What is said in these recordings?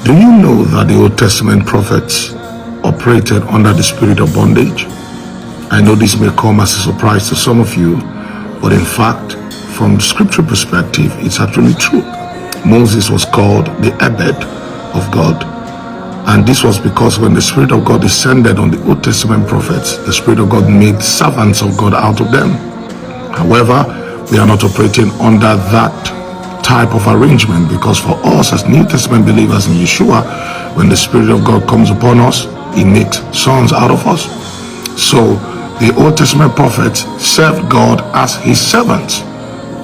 Do you know that the Old Testament prophets operated under the spirit of bondage? I know this may come as a surprise to some of you, but in fact, from scripture perspective, it's actually true. Moses was called the Ebed of God, and this was because when the Spirit of God descended on the Old Testament prophets, the Spirit of God made servants of God out of them. However, we are not operating under that type of arrangement, because for us as New Testament believers in Yeshua, when the Spirit of God comes upon us, He makes sons out of us. So the Old Testament prophets served God as His servants,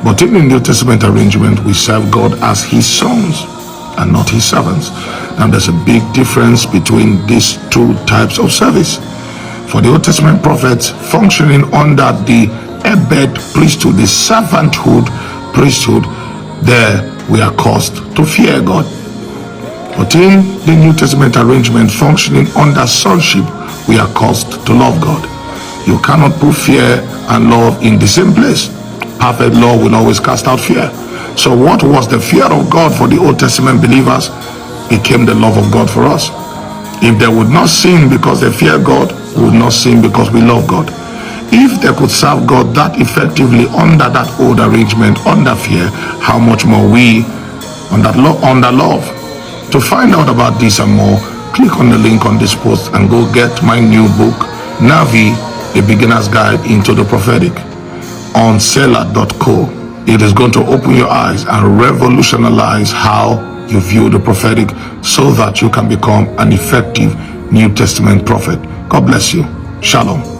but in the New Testament arrangement, we serve God as His sons and not His servants. Now there's a big difference between these two types of service. For the Old Testament prophets functioning under the Ebed priesthood, the servanthood priesthood, there we are caused to fear God. But in the New Testament arrangement functioning under sonship, we are caused to love God. You cannot put fear and love in the same place. Perfect love will always cast out fear. So what was the fear of God for the Old Testament believers became the love of God for us. If they would not sin because they fear God, we would not sin because we love God. If they could serve God that effectively under that old arrangement, under fear, how much more we under love? To find out about this and more, click on the link on this post and go get my new book, Navi, A Beginner's Guide into the Prophetic, on seller.co. It is going to open your eyes and revolutionize how you view the prophetic so that you can become an effective New Testament prophet. God bless you. Shalom.